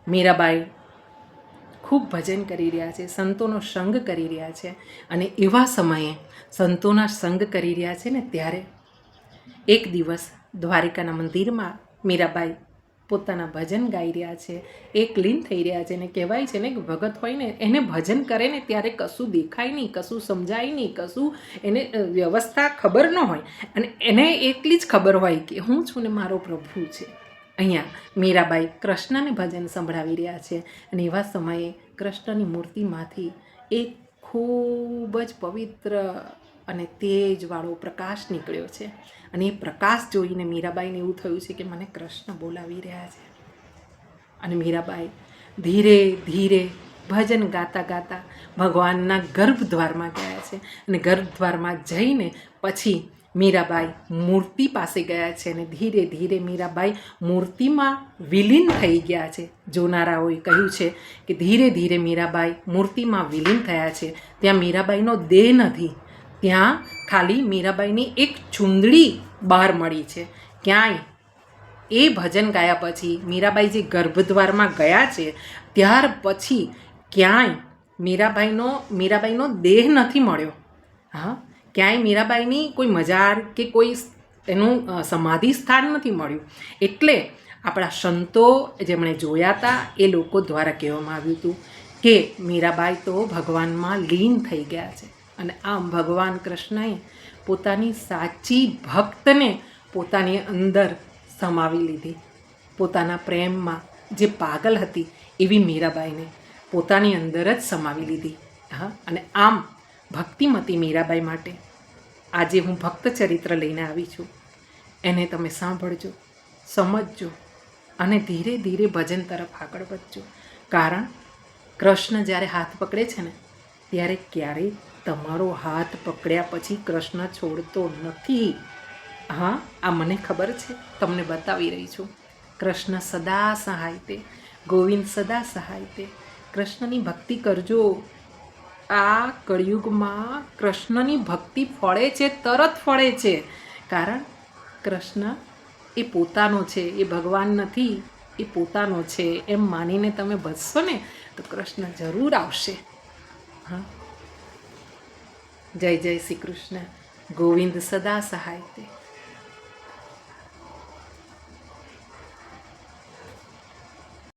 મીરાબાઈ ખૂબ ભજન કરી રહ્યા છે, સંતોનો સંગ કરી રહ્યા છે. અને એવા સમયે સંતોના સંગ કરી રહ્યા છે ને ત્યારે એક દિવસ દ્વારિકાના મંદિરમાં મીરાબાઈ પોતાના ભજન ગાઈ રહ્યા છે, એક લીન થઈ રહ્યા છે. ને કહેવાય છે ને કે ભગત હોય ને એને ભજન કરે ને ત્યારે કશું દેખાય નહીં, કશું સમજાય નહીં, કશું એને વ્યવસ્થા ખબર ન હોય, અને એને એટલી જ ખબર હોય કે હું છું ને મારો પ્રભુ છે. અહીંયા મીરાબાઈ કૃષ્ણને ભજન સંભળાવી રહ્યા છે. અને એવા સમયે કૃષ્ણની મૂર્તિમાંથી એક ખૂબ જ પવિત્ર અને તેજવાળો પ્રકાશ નીકળ્યો છે. અને એ પ્રકાશ જોઈને મીરાબાઈને એવું થયું છે કે મને કૃષ્ણ બોલાવી રહ્યા છે. અને મીરાબાઈ ધીરે ધીરે ભજન ગાતા ગાતા ભગવાનના ગર્ભદ્વારમાં ગયા છે. અને ગર્ભદ્વારમાં જઈને પછી મીરાબાઈ મૂર્તિ પાસે ગયા છે. અને ધીરે ધીરે મીરાબાઈ મૂર્તિમાં વિલીન થઈ ગયા છે. જોનારાઓએ કહ્યું છે કે ધીરે ધીરે મીરાબાઈ મૂર્તિમાં વિલીન થયા છે. ત્યાં મીરાબાઈનો દેહ નથી, ત્યાં ખાલી મીરાબાઈની એક ચૂંદડી બહાર મળી છે. ક્યાંય એ ભજન ગાયા પછી મીરાબાઈ જે ગર્ભદ્વારમાં ગયા છે ત્યાર પછી ક્યાંય મીરાબાઈનો દેહ નથી મળ્યો. હા, ક્યાંય મીરાબાઈની કોઈ મજાર કે કોઈ એનું સમાધિ સ્થાન નથી મળ્યું. એટલે આપણા સંતો જેમણે જોયા હતા એ લોકો દ્વારા કહેવામાં આવ્યું હતું કે મીરાબાઈ તો ભગવાનમાં લીન થઈ ગયા છે. અને આમ ભગવાન કૃષ્ણએ પોતાની સાચી ભક્તને પોતાની અંદર સમાવી લીધી. પોતાના પ્રેમમાં જે પાગલ હતી એવી મીરાબાઈને પોતાની અંદર જ સમાવી લીધી. હા, અને આમ ભક્તિમતી મીરાબાઈ માટે આજે હું ભક્ત ચરિત્ર લઈને આવી છું. એને તમે સાંભળજો, સમજજો અને ધીરે ધીરે ભજન તરફ આગળ વધજો. કારણ કૃષ્ણ જ્યારે હાથ પકડે છે ને ત્યારે ક્યારેય તમારો હાથ પકડ્યા પછી કૃષ્ણ છોડતો નથી. હા, આ મને ખબર છે, તમને બતાવી રહી છું. કૃષ્ણ સદા સહાય તે, ગોવિંદ સદા સહાય તે. કૃષ્ણની ભક્તિ કરજો. આ કળિયુગમાં કૃષ્ણની ભક્તિ ફળે છે, તરત ફળે છે. કારણ કૃષ્ણ એ પોતાનો છે, એ ભગવાન નથી, એ પોતાનો છે એમ માનીને તમે ભજશો ને તો કૃષ્ણ જરૂર આવશે. હા, જય જય શ્રી કૃષ્ણ. ગોવિંદ સદા સહાય તે.